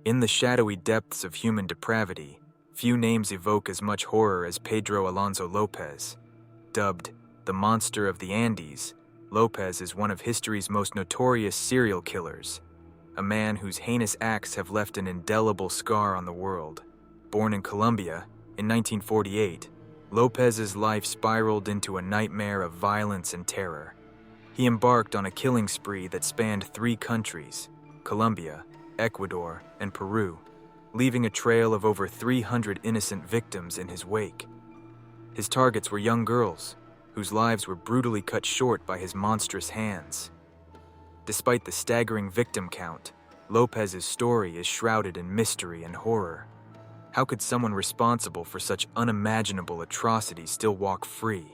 In the shadowy depths of human depravity, few names evoke as much horror as Pedro Alonso López. Dubbed the Monster of the Andes, López is one of history's most notorious serial killers, a man whose heinous acts have left an indelible scar on the world. Born in Colombia in 1948, López's life spiraled into a nightmare of violence and terror. He embarked on a killing spree that spanned 3 countries, Colombia, Ecuador, and Peru, leaving a trail of over 300 innocent victims in his wake. His targets were young girls, whose lives were brutally cut short by his monstrous hands. Despite the staggering victim count, López's story is shrouded in mystery and horror. How could someone responsible for such unimaginable atrocities still walk free?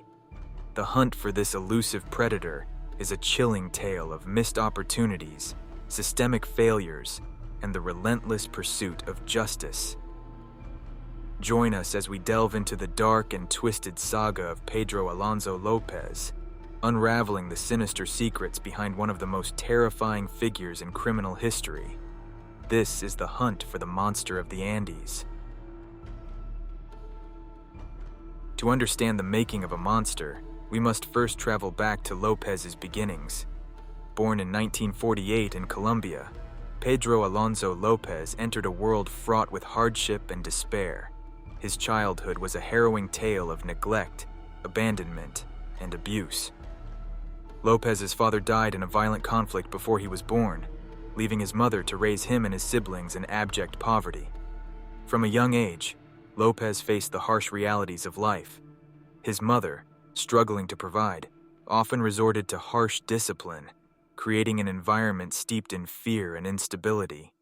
The hunt for this elusive predator is a chilling tale of missed opportunities, systemic failures, and the relentless pursuit of justice. Join us as we delve into the dark and twisted saga of Pedro Alonso López, unraveling the sinister secrets behind one of the most terrifying figures in criminal history. This is the hunt for the monster of the Andes. To understand the making of a monster, we must first travel back to López's beginnings. Born in 1948 in Colombia, Pedro Alonso López entered a world fraught with hardship and despair. His childhood was a harrowing tale of neglect, abandonment, and abuse. López's father died in a violent conflict before he was born, leaving his mother to raise him and his siblings in abject poverty. From a young age, López faced the harsh realities of life. His mother, struggling to provide, often resorted to harsh discipline, creating an environment steeped in fear and instability.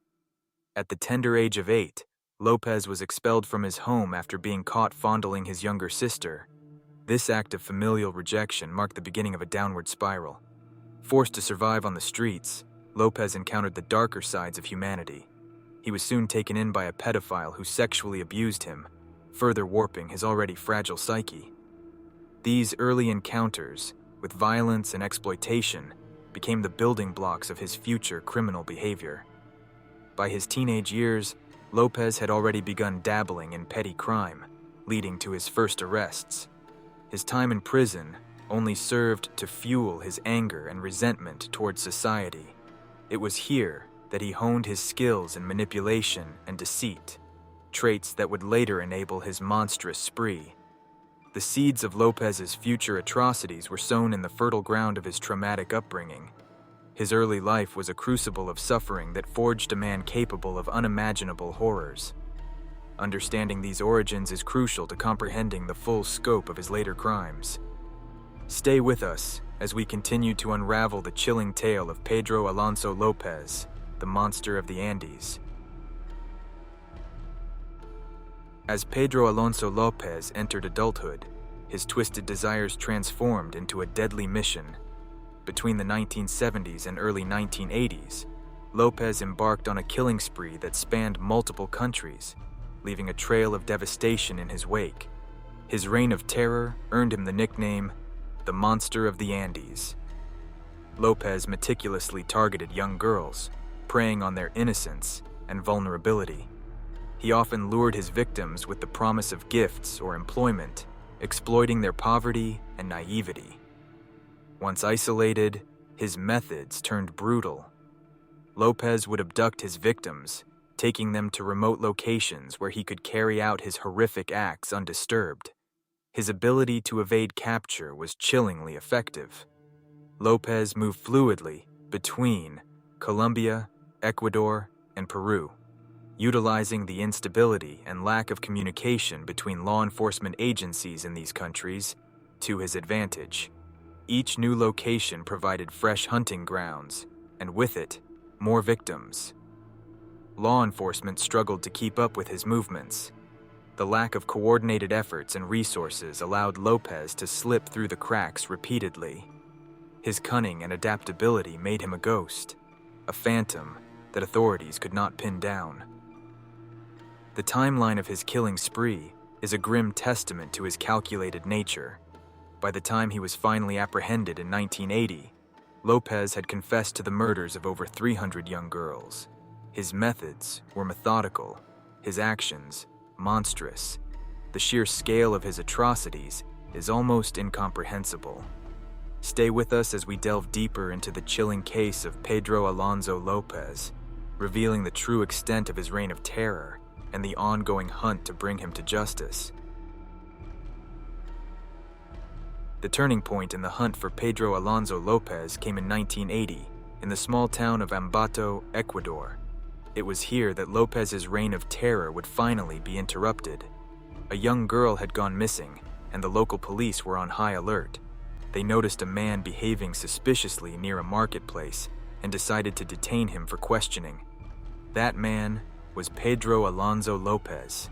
At the tender age of 8, López was expelled from his home after being caught fondling his younger sister. This act of familial rejection marked the beginning of a downward spiral. Forced to survive on the streets, López encountered the darker sides of humanity. He was soon taken in by a pedophile who sexually abused him, further warping his already fragile psyche. These early encounters, with violence and exploitation, became the building blocks of his future criminal behavior. By his teenage years, López had already begun dabbling in petty crime, leading to his first arrests. His time in prison only served to fuel his anger and resentment towards society. It was here that he honed his skills in manipulation and deceit, traits that would later enable his monstrous spree. The seeds of López's future atrocities were sown in the fertile ground of his traumatic upbringing. His early life was a crucible of suffering that forged a man capable of unimaginable horrors. Understanding these origins is crucial to comprehending the full scope of his later crimes. Stay with us as we continue to unravel the chilling tale of Pedro Alonso López, the monster of the Andes. As Pedro Alonso López entered adulthood, his twisted desires transformed into a deadly mission. Between the 1970s and early 1980s, López embarked on a killing spree that spanned multiple countries, leaving a trail of devastation in his wake. His reign of terror earned him the nickname, the Monster of the Andes. López meticulously targeted young girls, preying on their innocence and vulnerability. He often lured his victims with the promise of gifts or employment, exploiting their poverty and naivety. Once isolated, his methods turned brutal. López would abduct his victims, taking them to remote locations where he could carry out his horrific acts undisturbed. His ability to evade capture was chillingly effective. López moved fluidly between Colombia, Ecuador, and Peru, utilizing the instability and lack of communication between law enforcement agencies in these countries to his advantage. Each new location provided fresh hunting grounds, and with it, more victims. Law enforcement struggled to keep up with his movements. The lack of coordinated efforts and resources allowed López to slip through the cracks repeatedly. His cunning and adaptability made him a ghost, a phantom that authorities could not pin down. The timeline of his killing spree is a grim testament to his calculated nature. By the time he was finally apprehended in 1980, López had confessed to the murders of over 300 young girls. His methods were methodical, his actions monstrous. The sheer scale of his atrocities is almost incomprehensible. Stay with us as we delve deeper into the chilling case of Pedro Alonso López, revealing the true extent of his reign of terror and the ongoing hunt to bring him to justice. The turning point in the hunt for Pedro Alonso López came in 1980 in the small town of Ambato, Ecuador. It was here that López's reign of terror would finally be interrupted. A young girl had gone missing, and the local police were on high alert. They noticed a man behaving suspiciously near a marketplace and decided to detain him for questioning. That man was Pedro Alonso López.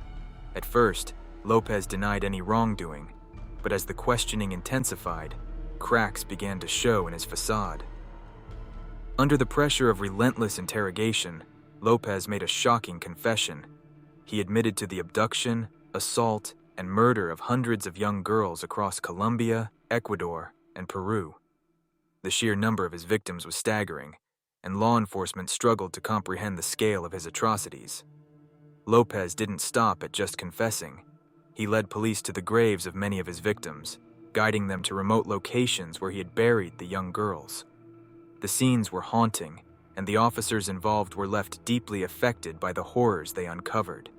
At first, López denied any wrongdoing, but as the questioning intensified, cracks began to show in his facade. Under the pressure of relentless interrogation, López made a shocking confession. He admitted to the abduction, assault, and murder of hundreds of young girls across Colombia, Ecuador, and Peru. The sheer number of his victims was staggering, and law enforcement struggled to comprehend the scale of his atrocities. López didn't stop at just confessing. He led police to the graves of many of his victims, guiding them to remote locations where he had buried the young girls. The scenes were haunting, and the officers involved were left deeply affected by the horrors they uncovered.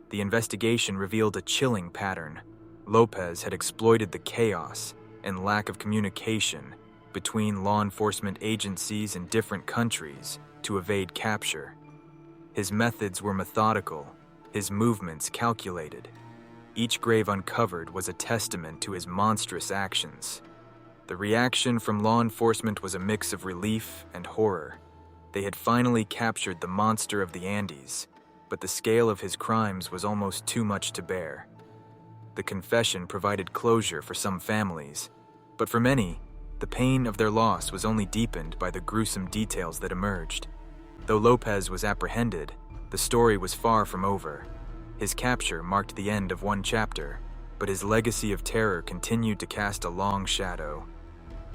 The investigation revealed a chilling pattern. López had exploited the chaos and lack of communication between law enforcement agencies in different countries to evade capture. His methods were methodical, his movements calculated. Each grave uncovered was a testament to his monstrous actions. The reaction from law enforcement was a mix of relief and horror. They had finally captured the monster of the Andes, but the scale of his crimes was almost too much to bear. The confession provided closure for some families, but for many, the pain of their loss was only deepened by the gruesome details that emerged. Though López was apprehended, the story was far from over. His capture marked the end of one chapter, but his legacy of terror continued to cast a long shadow.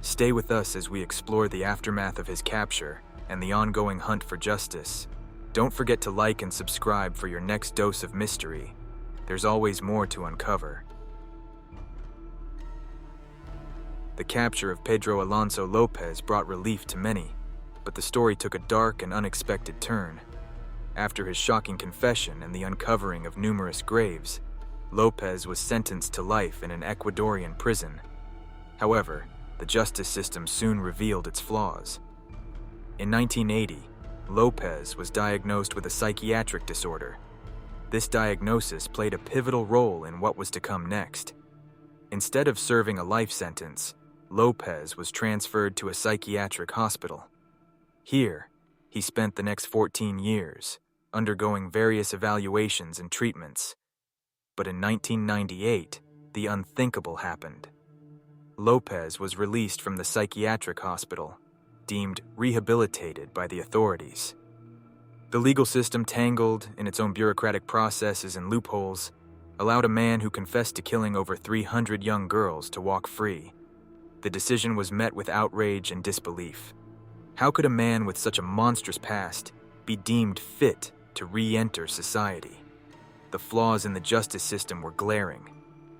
Stay with us as we explore the aftermath of his capture and the ongoing hunt for justice. Don't forget to like and subscribe for your next dose of mystery. There's always more to uncover. The capture of Pedro Alonso López brought relief to many, but the story took a dark and unexpected turn. After his shocking confession and the uncovering of numerous graves, López was sentenced to life in an Ecuadorian prison. However, the justice system soon revealed its flaws. In 1980, López was diagnosed with a psychiatric disorder. This diagnosis played a pivotal role in what was to come next. Instead of serving a life sentence, López was transferred to a psychiatric hospital. Here, he spent the next 14 years, undergoing various evaluations and treatments. But in 1998, the unthinkable happened. López was released from the psychiatric hospital, deemed rehabilitated by the authorities. The legal system, tangled in its own bureaucratic processes and loopholes, allowed a man who confessed to killing over 300 young girls to walk free. The decision was met with outrage and disbelief. How could a man with such a monstrous past be deemed fit to re-enter society? The flaws in the justice system were glaring.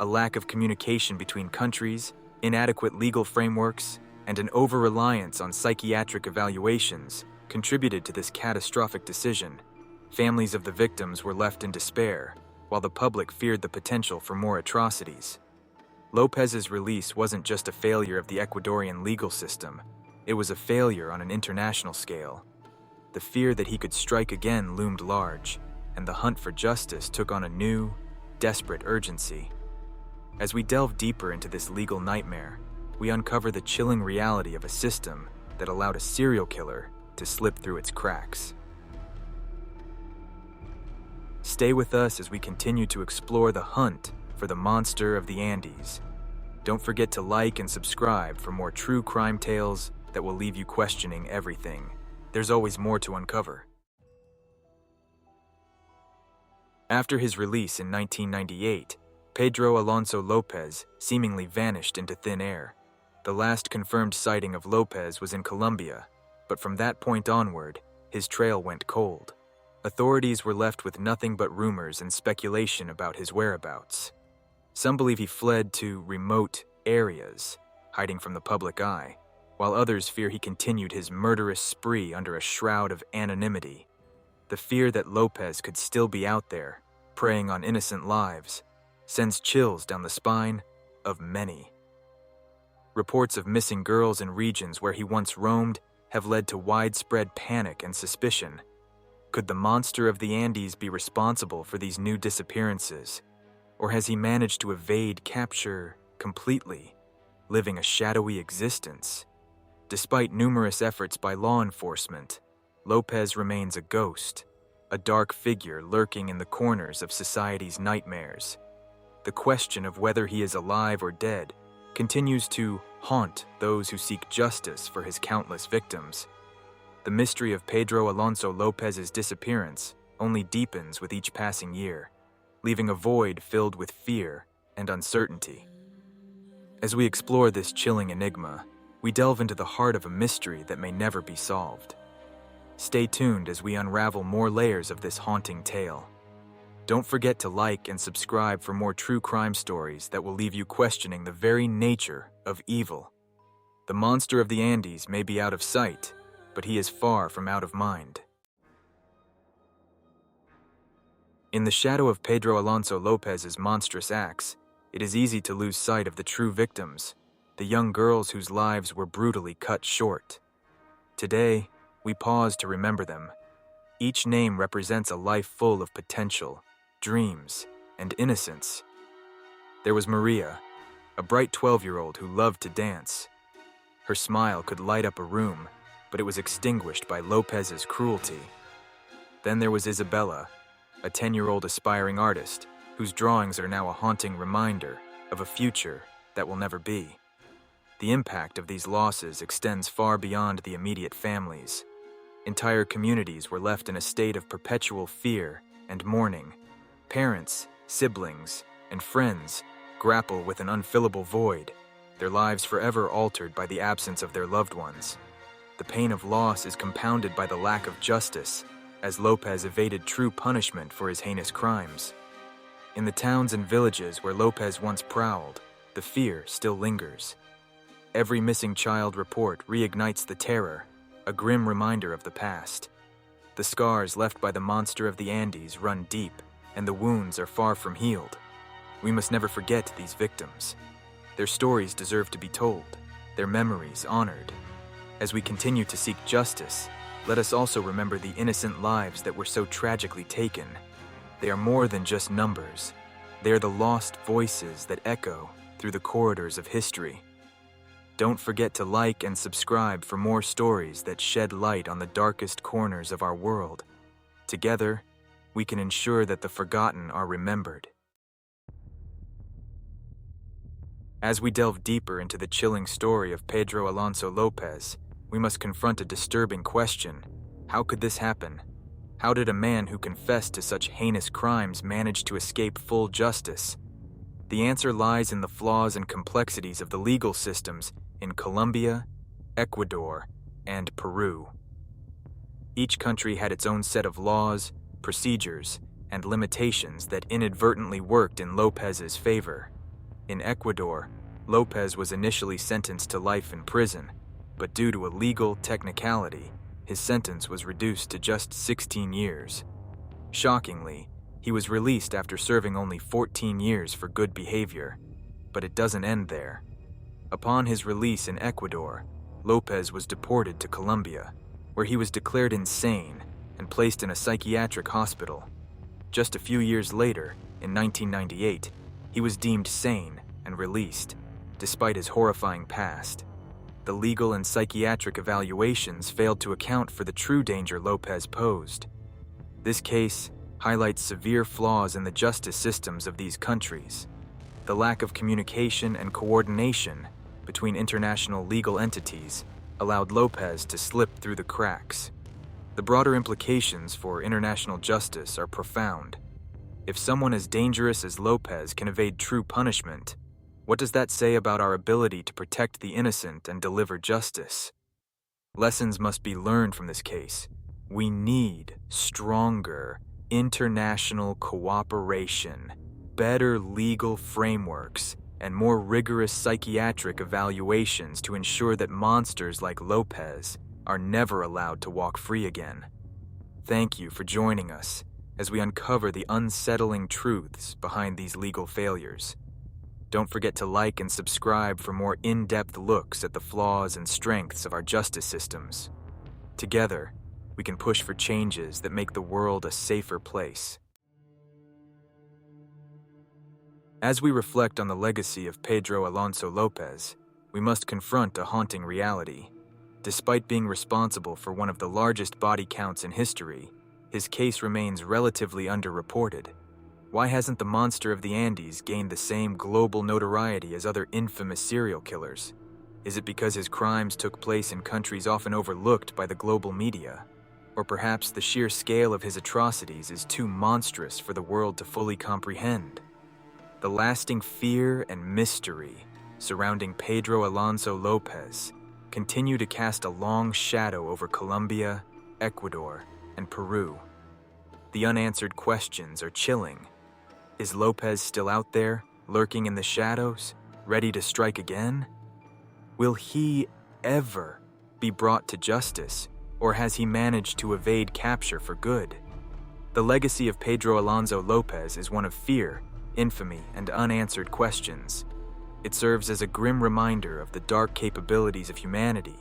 A lack of communication between countries, inadequate legal frameworks, and an over-reliance on psychiatric evaluations contributed to this catastrophic decision. Families of the victims were left in despair, while the public feared the potential for more atrocities. López's release wasn't just a failure of the Ecuadorian legal system, it was a failure on an international scale. The fear that he could strike again loomed large, and the hunt for justice took on a new, desperate urgency. As we delve deeper into this legal nightmare, we uncover the chilling reality of a system that allowed a serial killer to slip through its cracks. Stay with us as we continue to explore the hunt for the monster of the Andes. Don't forget to like and subscribe for more true crime tales that will leave you questioning everything. There's always more to uncover. After his release in 1998, Pedro Alonso López seemingly vanished into thin air. The last confirmed sighting of López was in Colombia, but from that point onward, his trail went cold. Authorities were left with nothing but rumors and speculation about his whereabouts. Some believe he fled to remote areas, hiding from the public eye, while others fear he continued his murderous spree under a shroud of anonymity. The fear that López could still be out there, preying on innocent lives, sends chills down the spine of many. Reports of missing girls in regions where he once roamed have led to widespread panic and suspicion. Could the monster of the Andes be responsible for these new disappearances? Or has he managed to evade capture completely, living a shadowy existence? Despite numerous efforts by law enforcement, López remains a ghost, a dark figure lurking in the corners of society's nightmares. The question of whether he is alive or dead continues to haunt those who seek justice for his countless victims. The mystery of Pedro Alonso López's disappearance only deepens with each passing year, leaving a void filled with fear and uncertainty. As we explore this chilling enigma, we delve into the heart of a mystery that may never be solved. Stay tuned as we unravel more layers of this haunting tale. Don't forget to like and subscribe for more true crime stories that will leave you questioning the very nature of evil. The monster of the Andes may be out of sight, but he is far from out of mind. In the shadow of Pedro Alonso López's monstrous acts, it is easy to lose sight of the true victims, the young girls whose lives were brutally cut short. Today, we pause to remember them. Each name represents a life full of potential, dreams, and innocence. There was Maria, a bright 12-year-old who loved to dance. Her smile could light up a room, but it was extinguished by López's cruelty. Then there was Isabella, a 10-year-old aspiring artist whose drawings are now a haunting reminder of a future that will never be. The impact of these losses extends far beyond the immediate families. Entire communities were left in a state of perpetual fear and mourning. Parents, siblings, and friends grapple with an unfillable void, their lives forever altered by the absence of their loved ones. The pain of loss is compounded by the lack of justice, as López evaded true punishment for his heinous crimes. In the towns and villages where López once prowled, the fear still lingers. Every missing child report reignites the terror, a grim reminder of the past. The scars left by the monster of the Andes run deep, and the wounds are far from healed. We must never forget these victims. Their stories deserve to be told, their memories honored. As we continue to seek justice, let us also remember the innocent lives that were so tragically taken. They are more than just numbers. They are the lost voices that echo through the corridors of history. Don't forget to like and subscribe for more stories that shed light on the darkest corners of our world. Together, we can ensure that the forgotten are remembered. As we delve deeper into the chilling story of Pedro Alonso López, we must confront a disturbing question. How could this happen? How did a man who confessed to such heinous crimes manage to escape full justice? The answer lies in the flaws and complexities of the legal systems in Colombia, Ecuador, and Peru. Each country had its own set of laws, procedures, and limitations that inadvertently worked in López's favor. In Ecuador, López was initially sentenced to life in prison, but due to a legal technicality, his sentence was reduced to just 16 years. Shockingly, he was released after serving only 14 years for good behavior. But it doesn't end there. Upon his release in Ecuador, López was deported to Colombia, where he was declared insane and placed in a psychiatric hospital. Just a few years later, in 1998, he was deemed sane and released, despite his horrifying past. The legal and psychiatric evaluations failed to account for the true danger López posed. This case highlights severe flaws in the justice systems of these countries. The lack of communication and coordination between international legal entities allowed López to slip through the cracks. The broader implications for international justice are profound. If someone as dangerous as López can evade true punishment, what does that say about our ability to protect the innocent and deliver justice? Lessons must be learned from this case. We need stronger international cooperation, better legal frameworks, and more rigorous psychiatric evaluations to ensure that monsters like López are never allowed to walk free again. Thank you for joining us as we uncover the unsettling truths behind these legal failures. Don't forget to like and subscribe for more in-depth looks at the flaws and strengths of our justice systems. Together, we can push for changes that make the world a safer place. As we reflect on the legacy of Pedro Alonso López, we must confront a haunting reality. Despite being responsible for one of the largest body counts in history, his case remains relatively underreported. Why hasn't the monster of the Andes gained the same global notoriety as other infamous serial killers? Is it because his crimes took place in countries often overlooked by the global media? Or perhaps the sheer scale of his atrocities is too monstrous for the world to fully comprehend? The lasting fear and mystery surrounding Pedro Alonso López continue to cast a long shadow over Colombia, Ecuador, and Peru. The unanswered questions are chilling. Is López still out there, lurking in the shadows, ready to strike again? Will he ever be brought to justice, or has he managed to evade capture for good? The legacy of Pedro Alonso López is one of fear, infamy, and unanswered questions. It serves as a grim reminder of the dark capabilities of humanity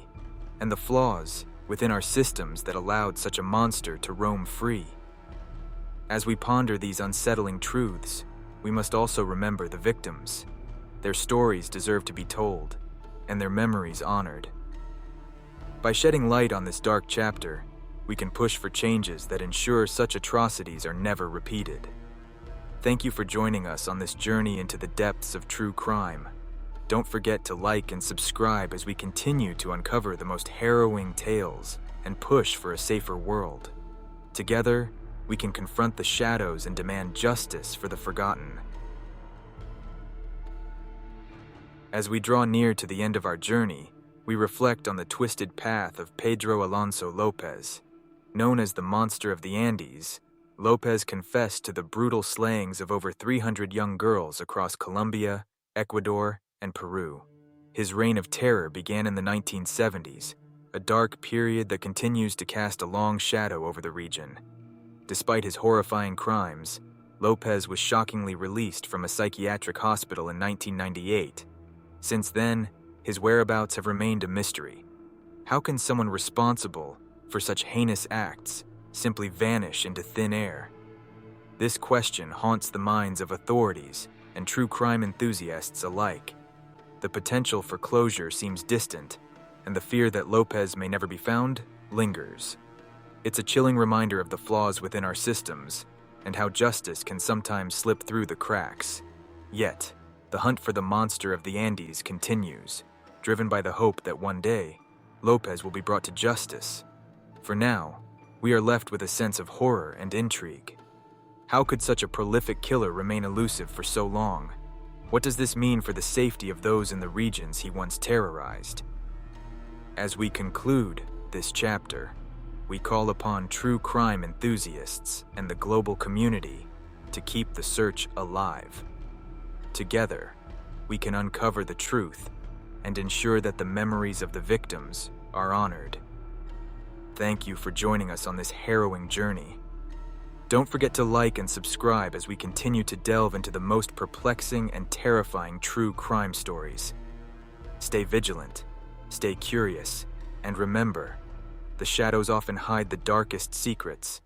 and the flaws within our systems that allowed such a monster to roam free. As we ponder these unsettling truths, we must also remember the victims. Their stories deserve to be told, and their memories honored. By shedding light on this dark chapter, we can push for changes that ensure such atrocities are never repeated. Thank you for joining us on this journey into the depths of true crime. Don't forget to like and subscribe as we continue to uncover the most harrowing tales and push for a safer world. Together, we can confront the shadows and demand justice for the forgotten. As we draw near to the end of our journey, we reflect on the twisted path of Pedro Alonso López. Known as the Monster of the Andes, López confessed to the brutal slayings of over 300 young girls across Colombia, Ecuador, and Peru. His reign of terror began in the 1970s, a dark period that continues to cast a long shadow over the region. Despite his horrifying crimes, López was shockingly released from a psychiatric hospital in 1998. Since then, his whereabouts have remained a mystery. How can someone responsible for such heinous acts simply vanish into thin air? This question haunts the minds of authorities and true crime enthusiasts alike. The potential for closure seems distant, and the fear that López may never be found lingers. It's a chilling reminder of the flaws within our systems and how justice can sometimes slip through the cracks. Yet, the hunt for the monster of the Andes continues, driven by the hope that one day, López will be brought to justice. For now, we are left with a sense of horror and intrigue. How could such a prolific killer remain elusive for so long? What does this mean for the safety of those in the regions he once terrorized? As we conclude this chapter, we call upon true crime enthusiasts and the global community to keep the search alive. Together, we can uncover the truth and ensure that the memories of the victims are honored. Thank you for joining us on this harrowing journey. Don't forget to like and subscribe as we continue to delve into the most perplexing and terrifying true crime stories. Stay vigilant, stay curious, and remember, the shadows often hide the darkest secrets,